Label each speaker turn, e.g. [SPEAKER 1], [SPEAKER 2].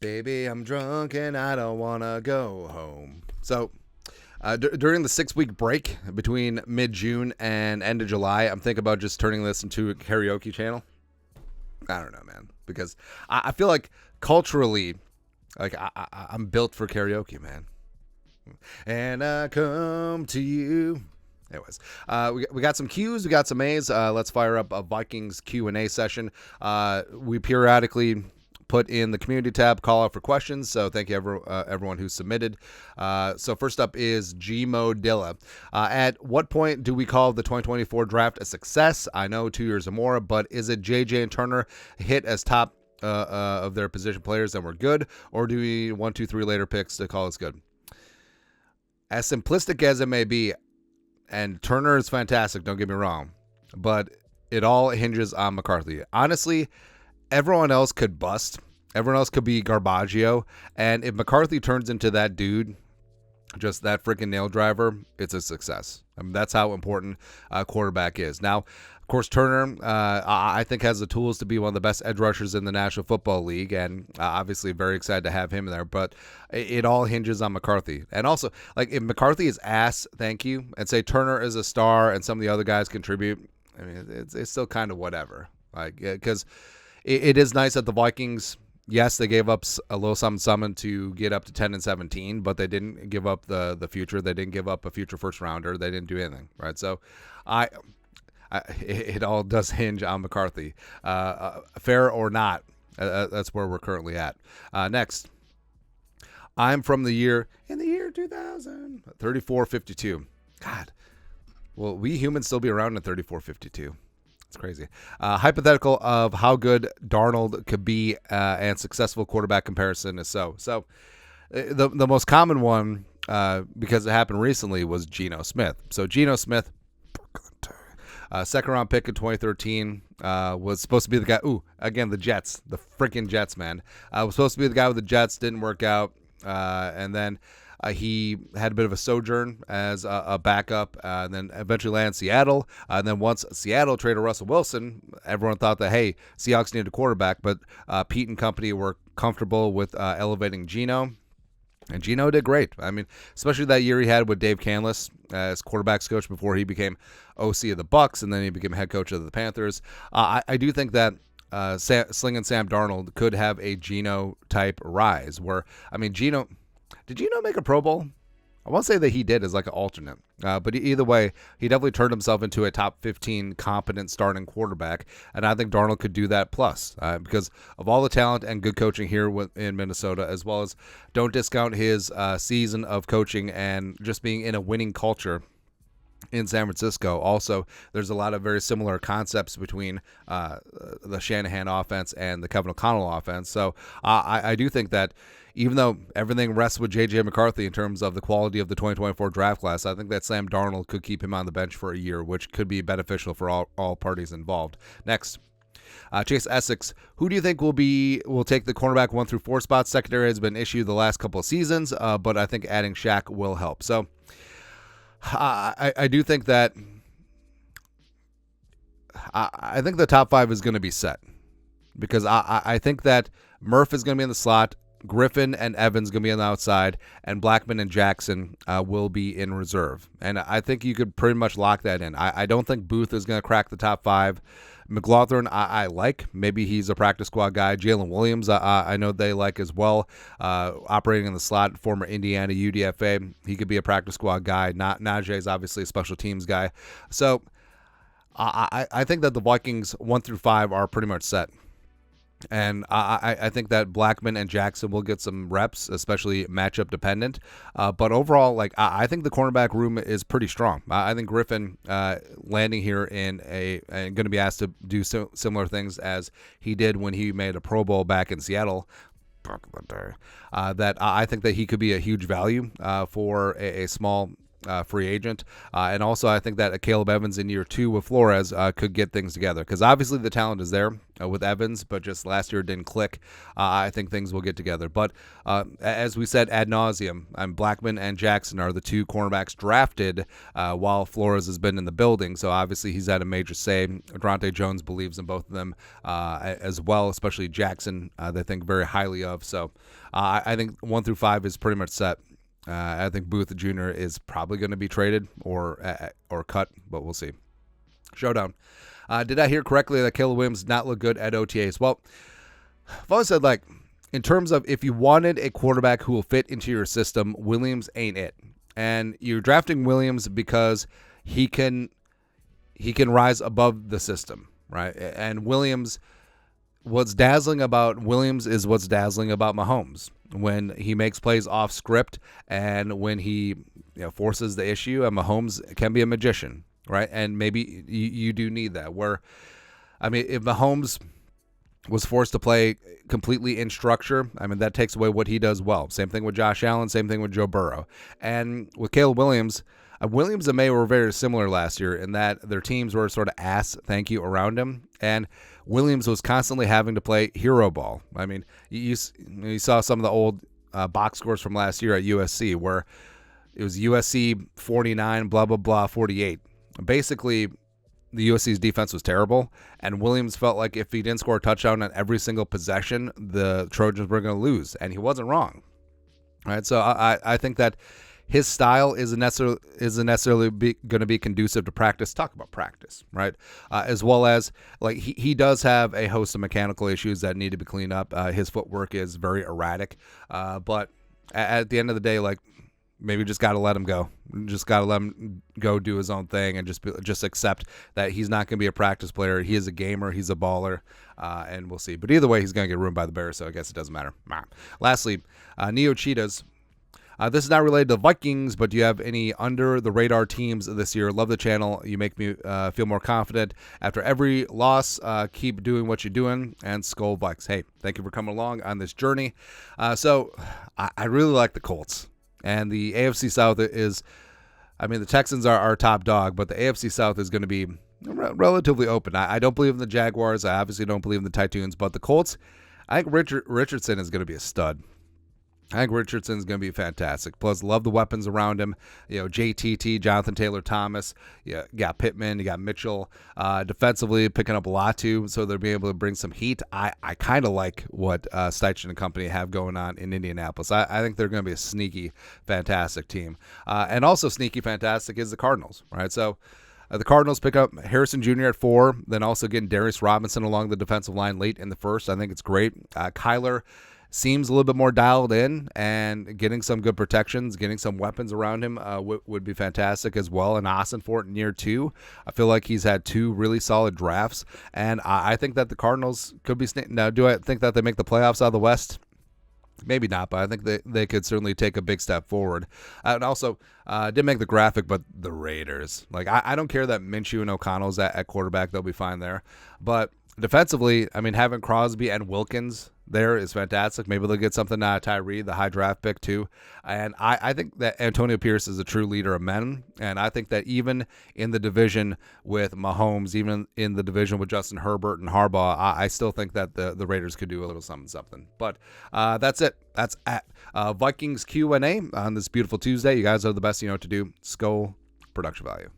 [SPEAKER 1] Baby, I'm drunk and I don't want to go home. So, during the 6-week break between mid-June and end of July, I'm thinking about just turning this into a karaoke channel. I don't know, man, because I feel like culturally, like I'm built for karaoke, man. And I come to you. Anyways, we got some Q's, we got some A's. Let's fire up a Vikings Q&A session. We periodically put in the community tab, call out for questions. So thank you everyone who submitted. So first up is Gmo Dilla. At what point do we call the 2024 draft a success? I know 2 years or more, but is it JJ and Turner hit as top of their position players and we're good? Or do we 1, 2, 3 later picks to call us good? As simplistic as it may be, and Turner is fantastic, don't get me wrong, but it all hinges on McCarthy. Honestly, everyone else could bust. Everyone else could be Garbaggio. And if McCarthy turns into that dude, just that freaking nail driver, it's a success. I mean, that's how important quarterback is. Now, of course, Turner, I think, has the tools to be one of the best edge rushers in the National Football League, and obviously very excited to have him there. But it all hinges on McCarthy. And also, like, if McCarthy is ass, thank you, and say Turner is a star and some of the other guys contribute, I mean, it's still kind of whatever. Like, because it is nice that the Vikings, yes, they gave up a little something to get up to 10-17, but they didn't give up the future. They didn't give up a future first rounder. They didn't do anything, right? So, it all does hinge on McCarthy, fair or not. That's where we're currently at. Next, I'm from the year 2000, 3452. God, will we humans still be around in 3452? It's crazy. Hypothetical of how good Darnold could be and successful quarterback comparison is so. So the most common one, because it happened recently, was Geno Smith. So Geno Smith, second round pick in 2013, was supposed to be the guy. Ooh, again, the Jets, the freaking Jets, man. Was supposed to be the guy with the Jets, didn't work out. And then he had a bit of a sojourn as a backup, and then eventually landed in Seattle. And then once Seattle traded Russell Wilson, everyone thought that, hey, Seahawks needed a quarterback, but Pete and company were comfortable with elevating Geno. And Geno did great. I mean, especially that year he had with Dave Canlis as quarterbacks coach before he became OC of the Bucs, and then he became head coach of the Panthers. I do think that Slinging Sam Darnold could have a Geno type rise where, I mean, Geno, did Geno make a Pro Bowl? I won't say that he did as like an alternate, but either way, he definitely turned himself into a top 15 competent starting quarterback, and I think Darnold could do that plus because of all the talent and good coaching here in Minnesota, as well as don't discount his season of coaching and just being in a winning culture in San Francisco. Also, there's a lot of very similar concepts between the Shanahan offense and the Kevin O'Connell offense, so I do think that even though everything rests with J.J. McCarthy in terms of the quality of the 2024 draft class, I think that Sam Darnold could keep him on the bench for a year, which could be beneficial for all parties involved. Next, Chase Essex. Who do you think will take the cornerback 1 through 4 spots? Secondary has been issued the last couple of seasons, but I think adding Shaq will help. So I do think that I think the top 5 is going to be set because I think that Murph is going to be in the slot. Griffin and Evans going to be on the outside, and Blackman and Jackson will be in reserve. And I think you could pretty much lock that in. I don't think Booth is going to crack the top 5. McLaughlin, I like. Maybe he's a practice squad guy. Jalen Williams, I know they like as well. Operating in the slot, former Indiana UDFA. He could be a practice squad guy. Najee is obviously a special teams guy. So I think that the Vikings 1 through 5 are pretty much set. And I think that Blackman and Jackson will get some reps, especially matchup dependent. But overall, like I think the cornerback room is pretty strong. I think Griffin landing here and going to be asked to do similar things as he did when he made a Pro Bowl back in Seattle. That I think that he could be a huge value for a small free agent. And also, I think that Caleb Evans in year 2 with Flores could get things together, because obviously the talent is there with Evans, but just last year it didn't click. I think things will get together. But as we said ad nauseum, Blackman and Jackson are the 2 cornerbacks drafted while Flores has been in the building. So obviously he's had a major say. Adronte Jones believes in both of them as well, especially Jackson, they think very highly of. So I think 1 through 5 is pretty much set. I think Booth Jr. is probably going to be traded or cut, but we'll see. Showdown. Did I hear correctly that Caleb Williams did not look good at OTAs? Well, I've always said, like, in terms of if you wanted a quarterback who will fit into your system, Williams ain't it. And you're drafting Williams because he can rise above the system, right? And Williams, what's dazzling about Williams is what's dazzling about Mahomes. When he makes plays off script and when he forces the issue, and Mahomes can be a magician, right? And maybe you do need that. Where, I mean, if Mahomes was forced to play completely in structure, I mean, that takes away what he does well. Same thing with Josh Allen, same thing with Joe Burrow. And with Caleb Williams, Williams and May were very similar last year in that their teams were sort of ass thank you around him, and Williams was constantly having to play hero ball. I mean, you saw some of the old box scores from last year at USC where it was USC 49, blah, blah, blah, 48. Basically, the USC's defense was terrible, and Williams felt like if he didn't score a touchdown on every single possession, the Trojans were going to lose, and he wasn't wrong. All right, so I think that his style isn't necessarily going to be conducive to practice. Talk about practice, right? As well as, like, he does have a host of mechanical issues that need to be cleaned up. His footwork is very erratic, but at the end of the day, like, maybe just got to let him go. Just got to let him go do his own thing and just accept that he's not going to be a practice player. He is a gamer. He's a baller, and we'll see. But either way, he's going to get ruined by the Bears, so I guess it doesn't matter. Lastly, Neo Cheetahs. This is not related to the Vikings, but do you have any under-the-radar teams this year? Love the channel. You make me feel more confident. After every loss, keep doing what you're doing, and Skull Vikes. Hey, thank you for coming along on this journey. So I really like the Colts. And the AFC South is, I mean, the Texans are our top dog, but the AFC South is going to be relatively open. I don't believe in the Jaguars. I obviously don't believe in the Titans, but the Colts, I think Richardson is going to be a stud. I think Richardson's going to be fantastic. Plus, love the weapons around him. JTT, Jonathan Taylor Thomas. You got Pittman. You got Mitchell. Defensively, picking up a lot too, so they'll be able to bring some heat. I kind of like what Steichen and company have going on in Indianapolis. I think they're going to be a sneaky, fantastic team. And also sneaky, fantastic is the Cardinals, right? So the Cardinals pick up Harrison Jr. at 4, then also getting Darius Robinson along the defensive line late in the first. I think it's great. Kyler seems a little bit more dialed in, and getting some good protections, getting some weapons around him would be fantastic as well. And Austin Fort in year 2, I feel like he's had 2 really solid drafts, and I think that the Cardinals could be now. Do I think that they make the playoffs out of the West? Maybe not, but I think they could certainly take a big step forward. And also, didn't make the graphic, but the Raiders. Like, I don't care that Minshew and O'Connell's at quarterback. They'll be fine there. But defensively, I mean, having Crosby and Wilkins there is fantastic. Maybe they'll get something out of Tyree, the high draft pick, too. And I think that Antonio Pierce is a true leader of men. And I think that even in the division with Mahomes, even in the division with Justin Herbert and Harbaugh, I still think that the Raiders could do a little something. But that's it. That's at Vikings Q&A on this beautiful Tuesday. You guys are the best. You know what to do. Skull production value.